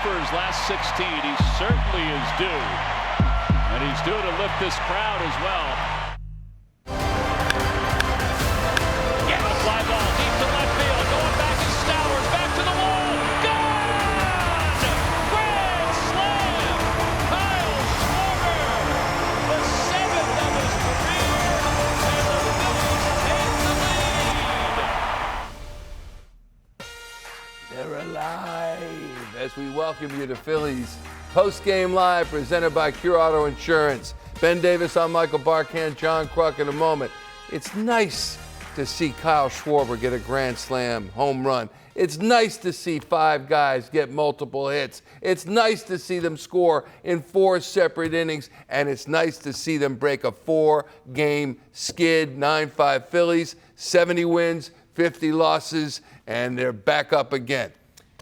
for his last 16. He certainly is due. And he's due to lift this crowd as well. Getting a fly ball deep to left field. Going back to Stowers. Back to the wall. Gone! Grand slam! Kyle Schwarber. The 7th of his career. And the Phillies take the lead. They're alive as we welcome you to Phillies Postgame Live, presented by Cure Auto Insurance. Ben Davis, I'm Michael Barkan, John Kruk in a moment. It's nice to see Kyle Schwarber get a grand slam home run. It's nice to see 5 guys get multiple hits. It's nice to see them score in 4 separate innings, and it's nice to see them break a 4-game skid, 9-5 Phillies, 70 wins, 50 losses, and they're back up again.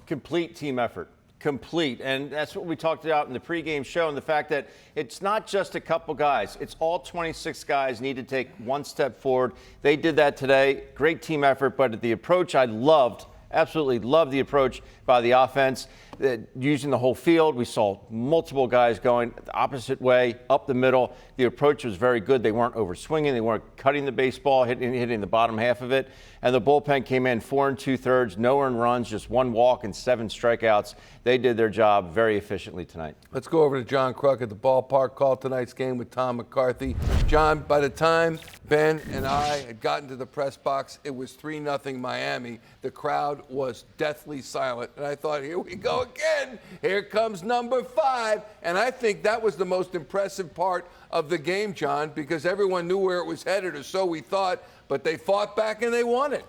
Complete team effort. Complete. And that's what we talked about in the pregame show, and the fact that it's not just a couple guys. It's all 26 guys need to take one step forward. They did that today. Great team effort, but the approach I loved, absolutely loved the approach by the offense. Using the whole field, we saw multiple guys going the opposite way, up the middle. The approach was very good. They weren't overswinging. They weren't cutting the baseball, hitting the bottom half of it. And the bullpen came in 4 2/3, no earned runs, just 1 walk and 7 strikeouts. They did their job very efficiently tonight. Let's go over to John Kruk at the ballpark. Called tonight's game with Tom McCarthy. John, by the time Ben and I had gotten to the press box, it was 3-0 Miami. The crowd was deathly silent. And I thought, here we go again. Here comes number 5. And I think that was the most impressive part of the game, John, because everyone knew where it was headed, or so we thought, but they fought back and they won it.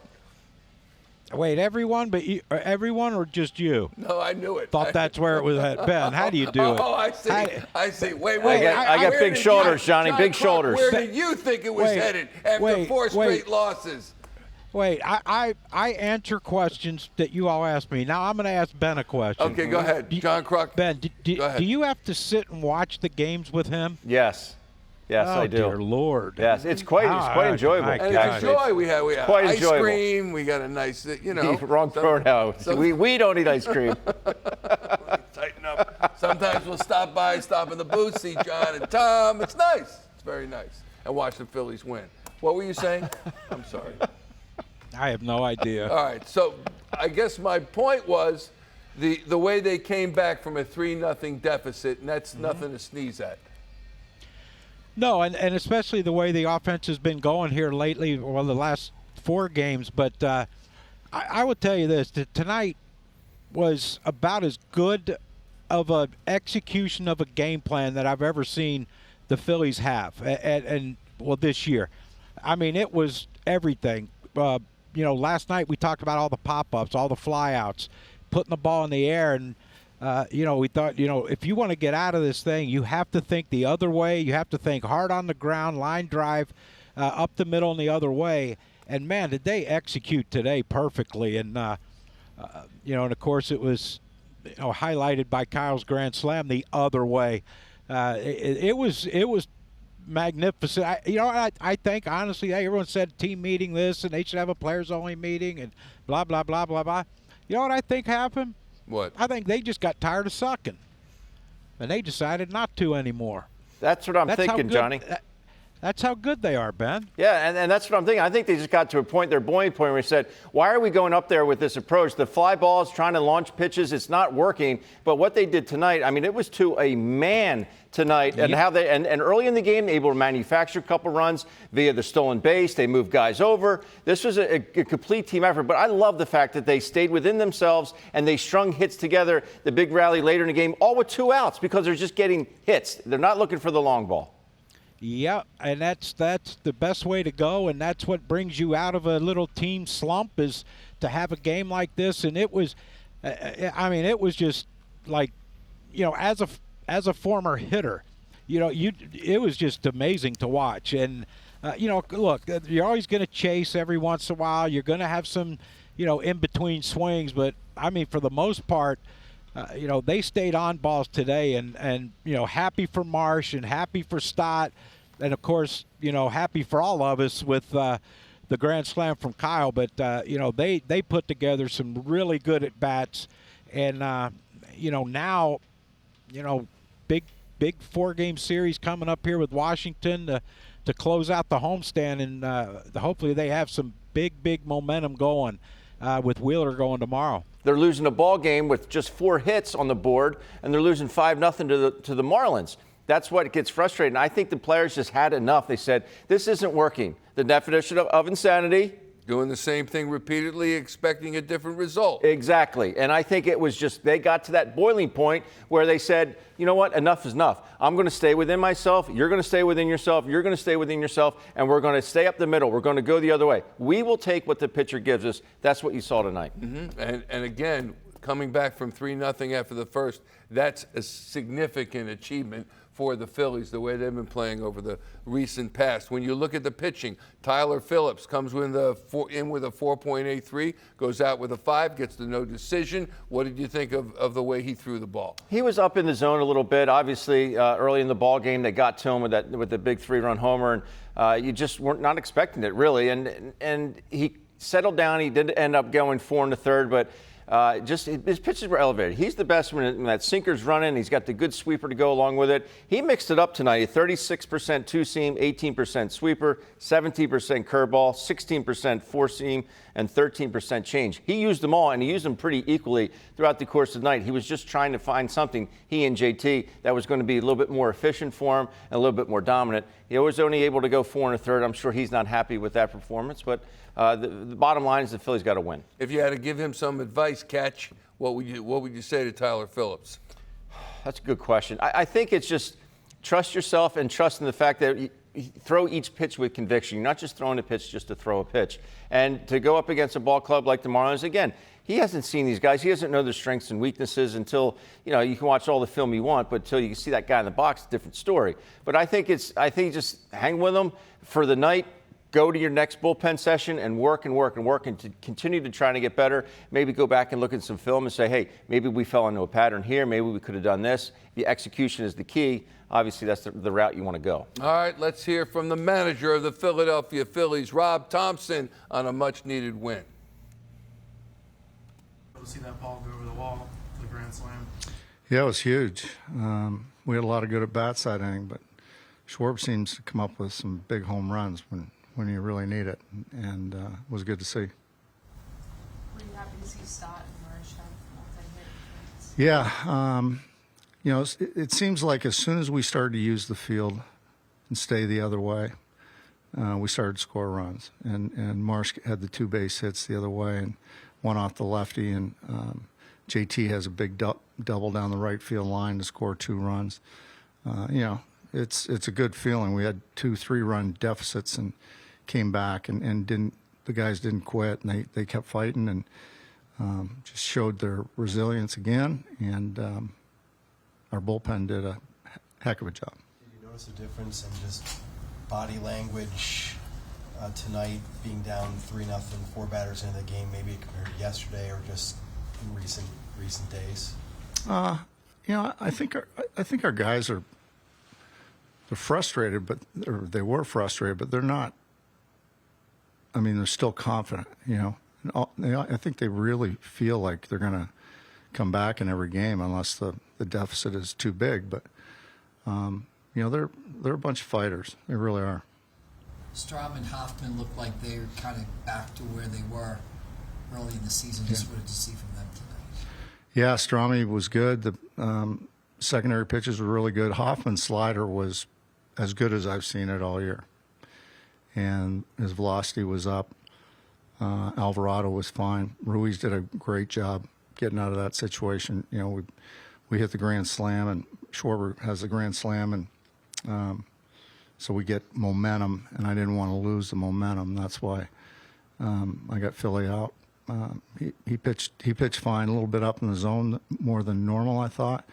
Wait, everyone, but everyone or just you? No, I knew it. Thought that's where it was at. Ben, how do you do it? Oh, I see. I see. Wait. I got big shoulders, Johnny, big shoulders. Where did you think it was headed after 4 straight losses? Wait, I answer questions that you all ask me. Now I'm going to ask Ben a question. Okay, go ahead. John Kruk. Ben, do you have to sit and watch the games with him? Yes. Yes, I do. Dear Lord. Yes, it's quite enjoyable. And it's joy. We have quite ice enjoyable. cream. We got a nice, Wrong pronoun. We don't eat ice cream. Tighten up. Sometimes we'll stop in the booth, see John and Tom. It's nice. It's very nice. And watch the Phillies win. What were you saying? I'm sorry. I have no idea. All right. So I guess my point was the way they came back from a 3-0 deficit, and that's nothing to sneeze at. No, and especially the way the offense has been going here lately, well, the last 4 games. But I would tell you this, that tonight was about as good of an execution of a game plan that I've ever seen the Phillies have, and this year. I mean, it was everything. Last night we talked about all the pop-ups, all the flyouts, putting the ball in the air, and we thought, if you want to get out of this thing, you have to think the other way. You have to think hard on the ground, line drive, up the middle and the other way. And, man, did they execute today perfectly. And, and of course it was highlighted by Kyle's grand slam the other way. It was magnificent. I think, honestly, everyone said team meeting this, and they should have a players-only meeting and blah, blah, blah, blah, blah. You know what I think happened? What? I think they just got tired of sucking, and they decided not to anymore. That's what I'm thinking, Johnny. That's how good they are, Ben. Yeah, and that's what I'm thinking. I think they just got to a point, their boiling point, where they said, why are we going up there with this approach? The fly balls, trying to launch pitches, it's not working. But what they did tonight, I mean, it was to a man tonight. And how they and early in the game, able to manufacture a couple runs via the stolen base. They moved guys over. This was a complete team effort. But I love the fact that they stayed within themselves and they strung hits together. The big rally later in the game, all with 2 outs, because they're just getting hits. They're not looking for the long ball. Yeah, and that's the best way to go, and that's what brings you out of a little team slump, is to have a game like this. And it was, it was just like, as a former hitter, it was just amazing to watch. And look, you're always going to chase every once in a while. You're going to have some, in between swings, but I mean, for the most part, they stayed on balls today, and happy for Marsh and happy for Stott, and of course, happy for all of us with the grand slam from Kyle. But they put together some really good at bats, and now, big 4-game series coming up here with Washington to close out the homestand, and hopefully they have some big momentum going with Wheeler going tomorrow. They're losing a ball game with just 4 hits on the board, and they're losing 5-0 to the Marlins. That's what gets frustrating. I think the players just had enough. They said, this isn't working. The definition of insanity. Doing the same thing repeatedly, expecting a different result. Exactly. And I think it was just they got to that boiling point where they said, you know what, enough is enough. I'm going to stay within myself. You're going to stay within yourself. You're going to stay within yourself. And we're going to stay up the middle. We're going to go the other way. We will take what the pitcher gives us. That's what you saw tonight. Mm-hmm. And again, coming back from 3-0 after the first, that's a significant achievement for the Phillies, the way they've been playing over the recent past. When you look at the pitching, Tyler Phillips comes in with a 4.83, goes out with a 5, gets the no decision. What did you think of the way he threw the ball? He was up in the zone a little bit. Obviously, early in the ball game, they got to him with the big 3-run homer, and you just weren't not expecting it really. And he settled down. He did end up going 4 1/3, but. Just his pitches were elevated. He's the best when that sinker's running. He's got the good sweeper to go along with it. He mixed it up tonight. 36% two-seam, 18% sweeper, 17% curveball, 16% four-seam, and 13% change. He used them all, and he used them pretty equally throughout the course of the night. He was just trying to find something, he and JT, that was going to be a little bit more efficient for him and a little bit more dominant. He was only able to go 4 1/3. I'm sure he's not happy with that performance, but the bottom line is the Phillies got to win. If you had to give him some advice, Catch, what would you say to Tyler Phillips? That's a good question. I think it's just trust yourself and trust in the fact that you throw each pitch with conviction. You're not just throwing a pitch just to throw a pitch. And to go up against a ball club like the Marlins, again, he hasn't seen these guys. He doesn't know their strengths and weaknesses until, you can watch all the film you want, but until you can see that guy in the box, it's a different story. But I think just hang with them for the night. Go to your next bullpen session and work and to continue to try to get better. Maybe go back and look at some film and say, hey, maybe we fell into a pattern here. Maybe we could have done this. The execution is the key. Obviously, that's the route you want to go. All right, let's hear from the manager of the Philadelphia Phillies, Rob Thomson, on a much-needed win. See that ball go over the wall for the grand slam. Yeah, it was huge. We had a lot of good at-bats that inning, but Schwarber seems to come up with some big home runs when you really need it, and it was good to see. Were you happy to see Stott and Marsh have multi-hit? Yeah, it seems like as soon as we started to use the field and stay the other way, we started to score runs. And Marsh had the 2 base hits the other way and one off the lefty, and JT has a big double down the right field line to score 2 runs. It's a good feeling. We had 2 3-run deficits and came back and the guys didn't quit, and they kept fighting and just showed their resilience again, and our bullpen did a heck of a job. Did you notice a difference in just body language tonight, being down 3-0, 4 batters into the game, maybe compared to yesterday or just in recent days? I think our guys are frustrated, they were frustrated, but they're not. I mean, they're still confident, I think they really feel like they're going to come back in every game unless the deficit is too big. But, they're a bunch of fighters. They really are. Strom and Hoffman looked like they were kind of back to where they were early in the season. Just what did you see from them tonight? Yeah, Stromy was good. The secondary pitches were really good. Hoffman's slider was as good as I've seen it all year, and his velocity was up. Alvarado was fine. Ruiz did a great job getting out of that situation. We hit the grand slam, and Schwarber has the grand slam, and so we get momentum, and I didn't want to lose the momentum. That's why I got Philly out. He pitched fine, a little bit up in the zone more than normal, I thought.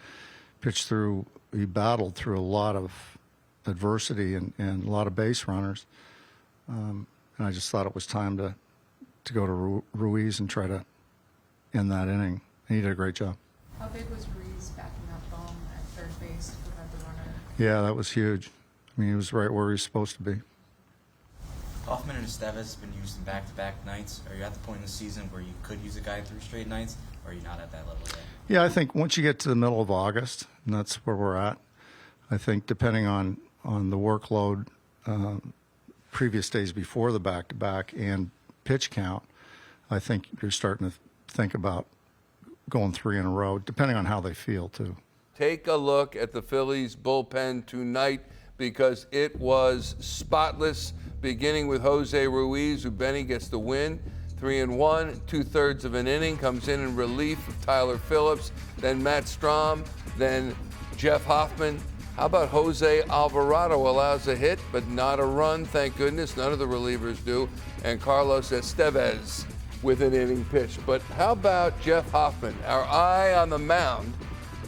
He battled through a lot of adversity and a lot of base runners. And I just thought it was time to go to Ruiz and try to end that inning. And he did a great job. How big was Ruiz backing up Bohm at third base to prevent the runner? Yeah, that was huge. I mean, he was right where he was supposed to be. Hoffman and Estevez have been used in back-to-back nights. Are you at the point in the season where you could use a guy 3 straight nights? or are you not at that level yet? Yeah, I think once you get to the middle of August, and that's where we're at, I think depending on the workload previous days before the back-to-back and pitch count, I think you're starting to think about going 3 in a row, depending on how they feel, too. Take a look at the Phillies bullpen tonight because it was spotless, beginning with Jose Ruiz, who Benny gets the win. 3-1, 2/3 of an inning, comes in relief of Tyler Phillips, then Matt Strahm, then Jeff Hoffman. How about Jose Alvarado allows a hit, but not a run, thank goodness. None of the relievers do. And Carlos Estevez with an inning pitch. But how about Jeff Hoffman, our eye on the mound,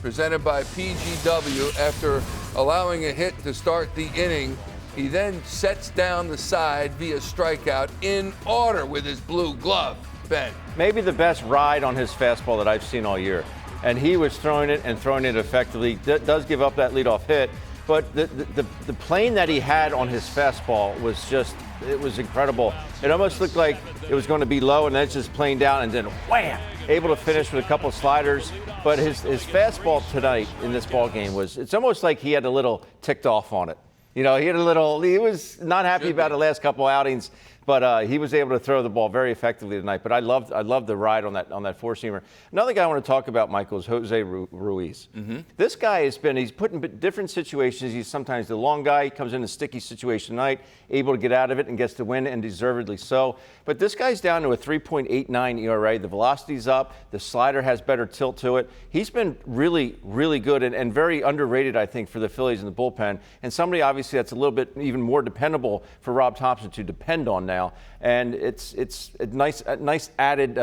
presented by PGW. After allowing a hit to start the inning, he then sets down the side via strikeout in order with his blue glove. Ben. Maybe the best ride on his fastball that I've seen all year. And he was throwing it effectively. Does give up that leadoff hit, but the plane that he had on his fastball was just, it was incredible. It almost looked like it was going to be low and then it's just playing down and then wham! Able to finish with a couple of sliders. But his fastball tonight in this ball game it's almost like he had a little ticked off on it. You know, he was not happy about the last couple outings, but he was able to throw the ball very effectively tonight. But I loved the ride on that four-seamer. Another guy I want to talk about, Michael, is Jose Ruiz. Mm-hmm. This guy he's put in different situations. He's sometimes the long guy. He comes in a sticky situation tonight, able to get out of it and gets the win, and deservedly so. But this guy's down to a 3.89 ERA. The velocity's up. The slider has better tilt to it. He's been really, really good and very underrated, I think, for the Phillies in the bullpen. And somebody, obviously, that's a little bit even more dependable for Rob Thomson to depend on now. And it's a nice added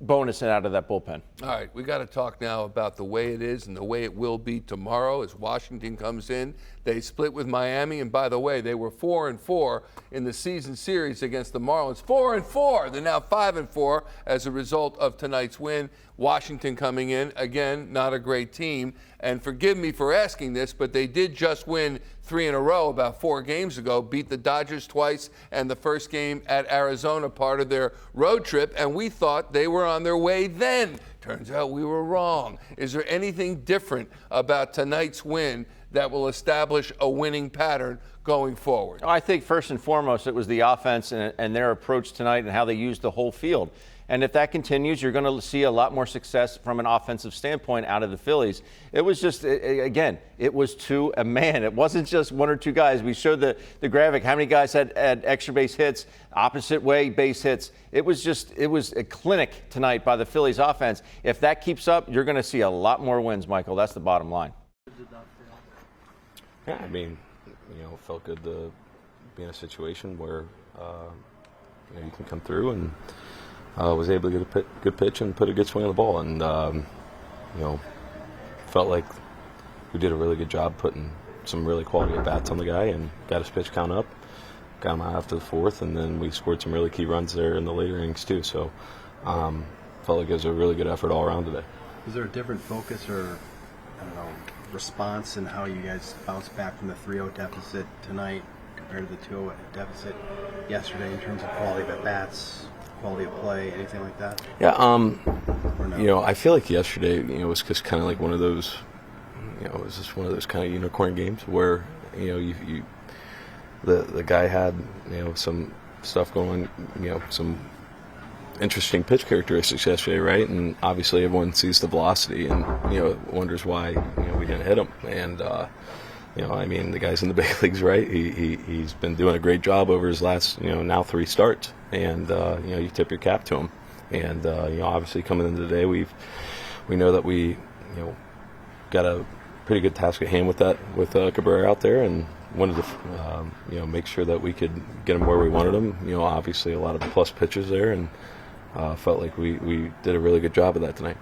bonus out of that bullpen. All right, we got to talk now about the way it is and the way it will be tomorrow as Washington comes in. They split with Miami, and by the way, they were 4-4 in the season series against the Marlins. 4-4. They're now 5-4 as a result of tonight's win. Washington coming in, again, not a great team. And forgive me for asking this, but they did just win 3 in a row about 4 games ago, beat the Dodgers twice, and the first game at Arizona, part of their road trip, and we thought they were on their way then. Turns out we were wrong. Is there anything different about tonight's win that will establish a winning pattern going forward? I think first and foremost it was the offense and their approach tonight and how they used the whole field. And if that continues, you're going to see a lot more success from an offensive standpoint out of the Phillies. It was just, again, it was to a man. It wasn't just 1 or 2 guys. We showed the graphic, how many guys had extra base hits, opposite way base hits. It was a clinic tonight by the Phillies offense. If that keeps up, you're going to see a lot more wins, Michael. That's the bottom line. Yeah, I mean, it felt good to be in a situation where you can come through and was able to get a good pitch and put a good swing on the ball, and felt like we did a really good job putting some really quality at bats on the guy and got his pitch count up, got him out after the 4th, and then we scored some really key runs there in the later innings too. So felt like it was a really good effort all around today. Was there a different focus or response in how you guys bounced back from the 3-0 deficit tonight compared to the 2-0 deficit yesterday in terms of quality of at bats, quality of play, anything like that? Yeah, no? I feel like yesterday, was just kind of like one of those, it was just one of those kind of unicorn games where, the guy had, some stuff going, some interesting pitch characteristics yesterday, right? And obviously everyone sees the velocity and, wonders why, we didn't hit him. And, the guy's in the big leagues, right? He's been doing a great job over his last, now 3 starts. And, you tip your cap to him. And, obviously coming into the day, we know that we, got a pretty good task at hand with Cabrera out there, and wanted to, make sure that we could get him where we wanted him. Obviously a lot of plus pitches there, and felt like we did a really good job of that tonight.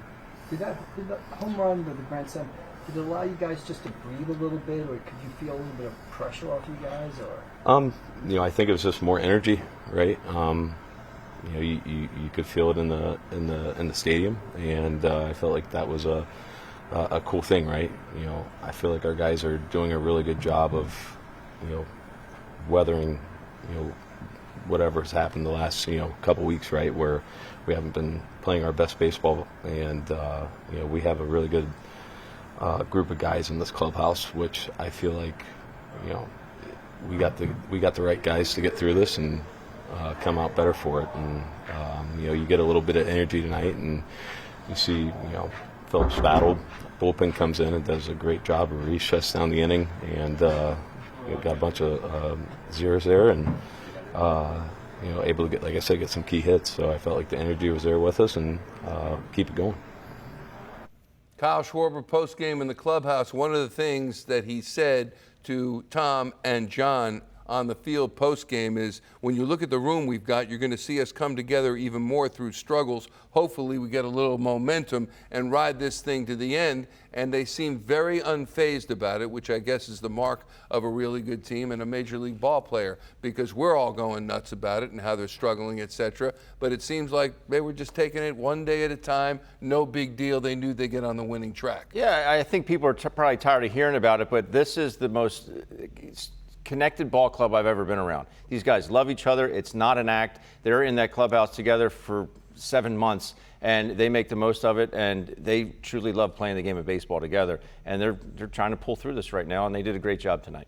Did the home run with the grand slam, did it allow you guys just to breathe a little bit, or could you feel a little bit of pressure off you guys, or? I think it was just more energy, right? You could feel it in the stadium, and I felt like that was a cool thing, right? I feel like our guys are doing a really good job of, weathering, whatever has happened the last couple weeks, right, where we haven't been playing our best baseball, and we have a really good group of guys in this clubhouse, which I feel like we got the right guys to get through this and come out better for it. And you get a little bit of energy tonight, and you see Phillips battled. Bullpen comes in and does a great job. Reese shuts down the inning, and got a bunch of zeros there, and able to get, like I said, get some key hits. So I felt like the energy was there with us, and keep it going. Kyle Schwarber post-game in the clubhouse, one of the things that he said to Tom and John on the field post-game is, when you look at the room we've got, you're going to see us come together even more through struggles. Hopefully we get a little momentum and ride this thing to the end. And they seem very unfazed about it, which I guess is the mark of a really good team and a major league ball player, because we're all going nuts about it and how they're struggling, etc. But it seems like they were just taking it one day at a time, no big deal. They knew they'd get on the winning track. Yeah, I think people are probably tired of hearing about it, but this is the most connected ball club I've ever been around. These guys love each other. It's not an act. They're in that clubhouse together for 7 months, and they make the most of it, and they truly love playing the game of baseball together. And they're trying to pull through this right now, and they did a great job tonight.